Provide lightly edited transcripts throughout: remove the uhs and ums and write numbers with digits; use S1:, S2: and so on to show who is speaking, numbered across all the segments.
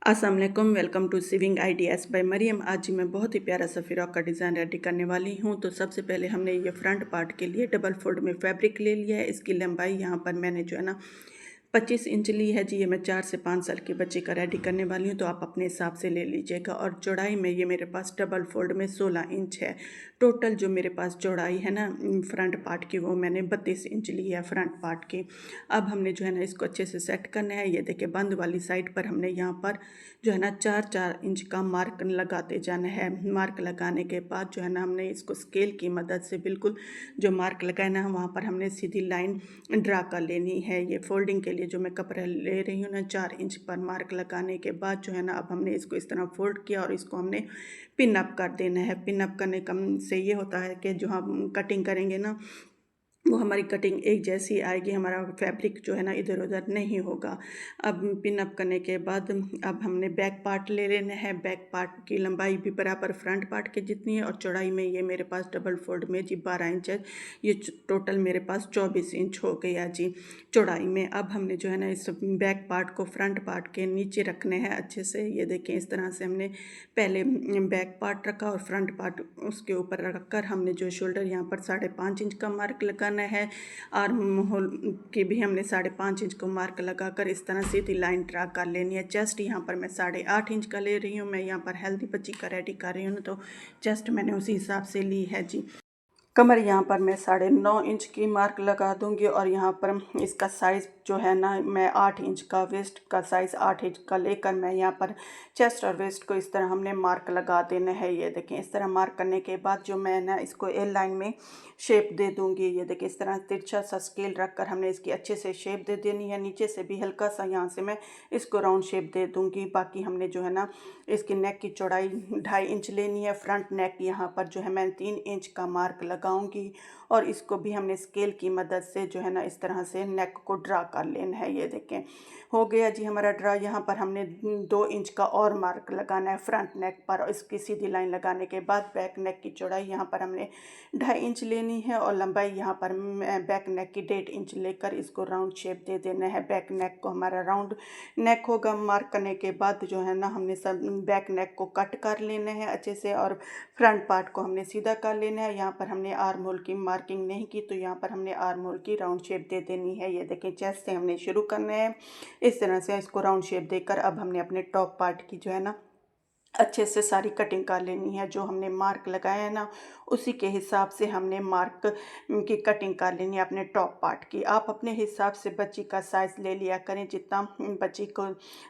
S1: अस्सलाम वालेकुम, welcome to sewing ideas by Mariam. आज मैं बहुत ही प्यारा सा फ़िरॉक का डिज़ाइन रेडी करने वाली हूँ। तो सबसे पहले हमने ये फ्रंट पार्ट के लिए डबल फोल्ड में फैब्रिक ले लिया है। इसकी लंबाई यहाँ पर मैंने जो है ना 25 इंच ली है जी। ये मैं 4 से 5 साल के बच्चे का रेडी करने वाली हूँ, तो आप अपने हिसाब से ले लीजिएगा। और चौड़ाई में ये मेरे पास डबल फोल्ड में 16 इंच है। टोटल जो मेरे पास चौड़ाई है ना फ्रंट पार्ट की, वो मैंने 32 इंच ली है फ्रंट पार्ट की। अब हमने जो है ना इसको अच्छे से सेट करना है। ये देखिए, बंद वाली साइड पर हमने यहाँ पर जो है ना 4-4 इंच का मार्क लगाते जाना है। मार्क लगाने के बाद जो है ना हमने इसको स्केल की मदद से बिल्कुल जो मार्क लगाना है वहाँ पर हमने सीधी लाइन ड्रा कर लेनी है। ये फोल्डिंग के लिए जो मैं कपड़ा ले रही हूँ ना 4 इंच पर मार्क लगाने के बाद जो है ना अब हमने इसको इस तरह फोल्ड किया और इसको हमने पिन अप कर देना है। पिन अप करने का से ये होता है कि जो हम कटिंग करेंगे ना वो हमारी कटिंग एक जैसी आएगी, हमारा फैब्रिक जो है ना इधर उधर नहीं होगा। अब पिन अप करने के बाद अब हमने बैक पार्ट ले लेना है। बैक पार्ट की लंबाई भी बराबर फ्रंट पार्ट के जितनी है और चौड़ाई में ये मेरे पास डबल फोल्ड में जी 12 इंच है। ये टोटल मेरे पास 24 इंच हो गया जी चौड़ाई में। अब हमने जो है ना इस बैक पार्ट को फ्रंट पार्ट के नीचे रखने हैं अच्छे से। ये देखें, इस तरह से हमने पहले बैक पार्ट रखा और फ्रंट पार्ट उसके ऊपर रखकर हमने जो शोल्डर यहाँ पर 5.5 इंच का मार्क लगाना है। आर्म होल की भी हमने 5.5 इंच को मार्क लगाकर इस तरह सीधी लाइन ड्रा कर लेनी है। चेस्ट यहाँ पर मैं 8.5 इंच का ले रही हूँ। मैं यहाँ पर हेल्दी बच्ची का रेडी कर रही हूँ, तो चेस्ट मैंने उसी हिसाब से ली है जी। कमर यहाँ पर मैं 9.5 इंच की मार्क लगा दूंगी और यहाँ पर इसका साइज़ जो है ना मैं 8 इंच का, वेस्ट का साइज़ 8 इंच का लेकर मैं यहाँ पर चेस्ट और वेस्ट को इस तरह हमने मार्क लगा देना है। ये देखें, इस तरह मार्क करने के बाद जो मैं ना इसको एल लाइन में शेप दे दूंगी। ये देखें, इस तरह तिरछा सा स्केल रखकर हमने इसकी अच्छे से शेप दे देनी है। नीचे से भी हल्का सा यहाँ से मैं इसको राउंड शेप दे दूंगी। बाकी हमने जो है ना इसकी नेक की चौड़ाई 2.5 इंच लेनी है। फ्रंट नेक यहाँ पर जो है मैं 3 इंच का मार्क लगाऊंगी और इसको भी हमने स्केल की मदद से जो है ना इस तरह से नेक को ड्रा कर लेना है। ये देखें, हो गया जी हमारा ड्रा। यहाँ पर हमने 2 इंच का और मार्क लगाना है फ्रंट नेक पर और इसकी सीधी लाइन लगाने के बाद बैक नेक की चौड़ाई यहाँ पर हमने 2.5 इंच लेनी है और लंबाई यहाँ पर बैक नेक की 1.5 इंच लेकर इसको राउंड शेप दे देना है। बैक नेक को हमारा राउंड नेक होगा। मार्क करने के बाद जो है ना हमने सब बैक नेक को कट कर लेना है अच्छे से और फ्रंट पार्ट को हमने सीधा कर लेना है। यहाँ पर हमने आर्म होल की मार्किंग नहीं की, तो यहाँ पर हमने आर्म होल की राउंड शेप दे देनी है। ये देखें, चेस्ट से हमने शुरू करना है इस तरह से इसको राउंड शेप देकर अब हमने अपने टॉप पार्ट की जो है ना अच्छे से सारी कटिंग कर लेनी है। जो हमने मार्क लगाया है ना उसी के हिसाब से हमने मार्क की कटिंग कर लेनी है अपने टॉप पार्ट की। आप अपने हिसाब से बच्ची का साइज़ ले लिया करें, जितना बच्ची को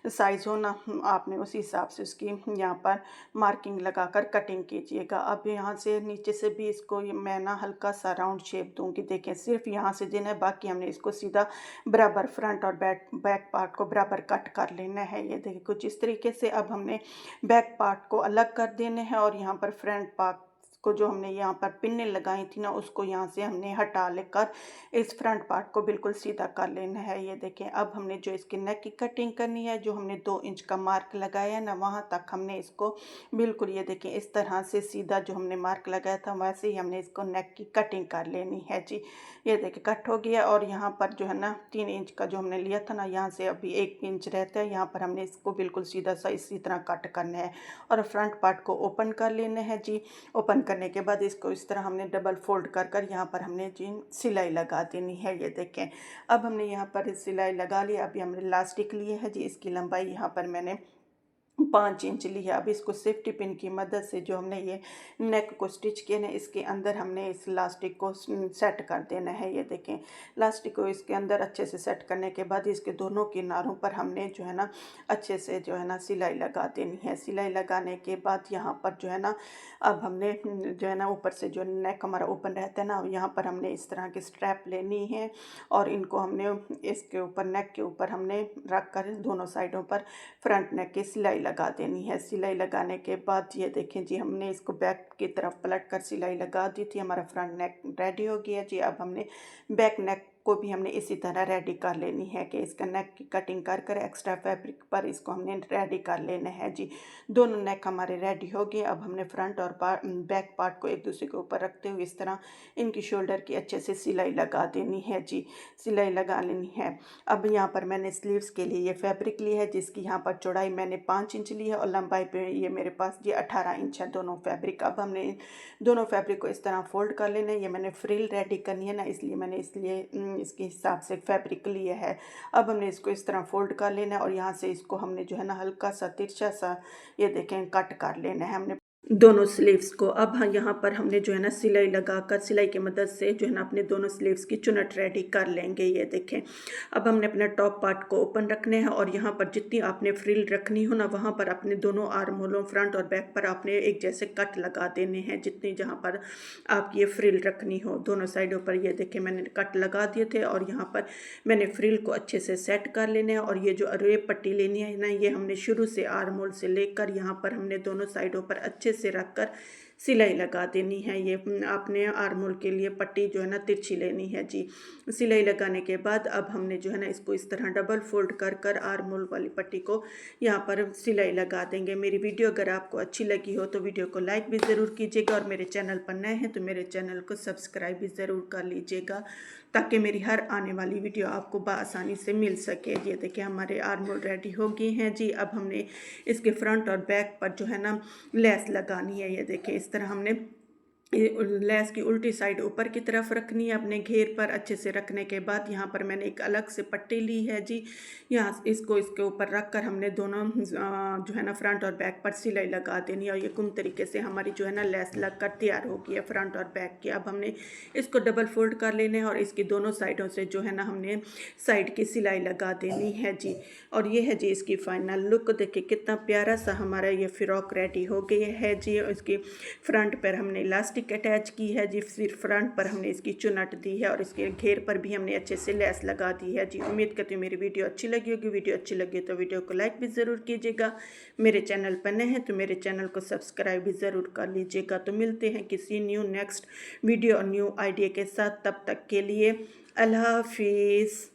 S1: साइज़ हो ना आपने उसी हिसाब से उसकी यहाँ पर मार्किंग लगाकर कटिंग कीजिएगा। अब यहाँ से नीचे से भी इसको मैं ना हल्का सा राउंड शेप दूंगी। देखें, सिर्फ यहाँ से देना है, बाकी हमने इसको सीधा बराबर फ्रंट और बैक पार्ट को बराबर कट कर लेना है। ये देखिए कुछ इस तरीके से। अब हमने बैक पार्ट को अलग कर देने हैं और यहाँ पर फ्रंट पार्ट को जो हमने यहाँ पर पिन्ने लगाई थी ना उसको यहाँ से हमने हटा लेकर इस फ्रंट पार्ट को बिल्कुल सीधा कर लेना है। ये देखें, अब हमने जो इसकी नेक की कटिंग करनी है, जो हमने 2 इंच का मार्क लगाया है ना वहाँ तक हमने इसको बिल्कुल ये देखें इस तरह से सीधा जो हमने मार्क लगाया था वैसे ही हमने इसको नेक की कटिंग कर लेनी है जी। ये देखिए कट हो गया और यहाँ पर जो है ना 3 इंच का जो हमने लिया था ना यहाँ से अभी 1 इंच रहता है। यहाँ पर हमने इसको बिल्कुल सीधा सा इसी तरह कट करना है और फ्रंट पार्ट को ओपन कर लेना है जी। ओपन करने के बाद इसको इस तरह हमने डबल फोल्ड कर कर यहाँ पर हमने जी सिलाई लगा देनी है। ये देखें, अब हमने यहाँ पर सिलाई लगा ली। अभी हमने इलास्टिक लिए है जी। इसकी लंबाई यहाँ पर मैंने 5 इंच ली है। अब इसको सेफ्टी पिन की मदद से जो हमने ये नेक को स्टिच किया ना इसके अंदर हमने इस इलास्टिक को सेट कर देना है। ये देखें, इलास्टिक को इसके अंदर अच्छे से सेट करने के बाद इसके दोनों किनारों पर हमने जो है ना अच्छे से जो है ना सिलाई लगा देनी है। सिलाई लगाने के बाद यहाँ पर जो है ना अब हमने जो है ना ऊपर से जो नेक हमारा ओपन रहता है ना यहाँ पर हमने इस तरह की स्ट्रैप लेनी है और इनको हमने इसके ऊपर नेक के ऊपर हमने रख कर दोनों साइडों पर फ्रंट नेक की सिलाई लगा देनी है। सिलाई लगाने के बाद ये देखें जी हमने इसको बैक की तरफ पलट कर सिलाई लगा दी थी। हमारा फ्रंट नेक रेडी हो गया जी। अब हमने बैक नेक को भी हमने इसी तरह रेडी कर लेनी है कि इसका नेक की कटिंग कर कर एक्स्ट्रा फैब्रिक पर इसको हमने रेडी कर लेना है जी। दोनों नेक हमारे रेडी हो गए। अब हमने फ्रंट और बैक पार्ट को एक दूसरे के ऊपर रखते हुए इस तरह इनकी शोल्डर की अच्छे से सिलाई लगा देनी है जी, सिलाई लगा लेनी है। अब यहाँ पर मैंने स्लीव्स के लिए ये फैब्रिक ली है जिसकी यहाँ पर चौड़ाई मैंने 5 इंच ली है और लंबाई पे ये मेरे पास ये 18 इंच है दोनों फैब्रिक। अब हमने दोनों फैब्रिक को इस तरह फोल्ड कर लेना है। ये मैंने फ्रिल रेडी करनी है ना, इसलिए इसके हिसाब से फैब्रिक लिया है। अब हमने इसको इस तरह फोल्ड कर लेना है और यहाँ से इसको हमने जो है ना हल्का सा तिरछा सा ये देखें कट कर लेना है हमने दोनों स्लीव्स को। अब हाँ यहाँ पर हमने जो है ना सिलाई लगाकर सिलाई की मदद से जो है ना अपने दोनों स्लीव्स की चुनट रेडी कर लेंगे। ये देखें, अब हमने अपना टॉप पार्ट को ओपन रखने हैं और यहाँ पर जितनी आपने फ्रिल रखनी हो ना वहाँ पर अपने दोनों आर्म होलों फ्रंट और बैक पर आपने एक जैसे कट लगा देने हैं जितनी जहाँ पर आपकी ये फ्रिल रखनी हो दोनों साइडों पर। ये देखें मैंने कट लगा दिए थे और यहाँ पर मैंने फ्रिल को अच्छे से सेट कर लेने हैं और ये जो रेप पट्टी लेनी है ना ये हमने शुरू से आर्म होल से लेकर यहाँ पर हमने दोनों साइडों पर अच्छे से रखकर सिलाई लगा देनी है। ये आपने आर्म होल के लिए पट्टी जो है ना तिरछी लेनी है जी। सिलाई लगाने के बाद अब हमने जो है ना इसको इस तरह डबल फोल्ड कर कर आर्म होल वाली पट्टी को यहाँ पर सिलाई लगा देंगे। मेरी वीडियो अगर आपको अच्छी लगी हो तो वीडियो को लाइक भी ज़रूर कीजिएगा और मेरे चैनल पर नए हैं तो मेरे चैनल को सब्सक्राइब भी ज़रूर कर लीजिएगा ताकि मेरी हर आने वाली वीडियो आपको बआसानी से मिल सके। ये देखिए हमारे आर्म होल रेडी हो गए हैं जी। अब हमने इसके फ्रंट और बैक पर जो है ना लेस लगानी है। ये देखिए इस तरह हमने लेस की उल्टी साइड ऊपर की तरफ रखनी है अपने घेर पर। अच्छे से रखने के बाद यहाँ पर मैंने एक अलग से पट्टी ली है जी। यहाँ इसको इसके ऊपर रख कर हमने दोनों जो है ना फ्रंट और बैक पर सिलाई लगा देनी है और ये कुम तरीके से हमारी जो है ना लेस लग कर तैयार हो गई है फ्रंट और बैक की। अब हमने इसको डबल फोल्ड कर लेने हैं और इसकी दोनों साइडों से जो है ना हमने साइड की सिलाई लगा देनी है जी। और ये है जी इसकी फाइनल लुक। देखिए कितना प्यारा सा हमारा ये फ्रॉक रेडी हो गई है जी। इसकी फ्रंट पर हमने इलास्टिक अटैच की है जी, फिर फ्रंट पर हमने इसकी चुनट दी है और इसके घेर पर भी हमने अच्छे से लेस लगा दी है जी। उम्मीद करती हूँ मेरी वीडियो अच्छी लगी होगी। वीडियो अच्छी लगी तो वीडियो को लाइक भी ज़रूर कीजिएगा। मेरे चैनल पर नए हैं तो मेरे चैनल को सब्सक्राइब भी ज़रूर कर लीजिएगा। तो मिलते हैं किसी न्यू नेक्स्ट वीडियो और न्यू आइडिया के साथ। तब तक के लिए अल्लाह हाफिज़।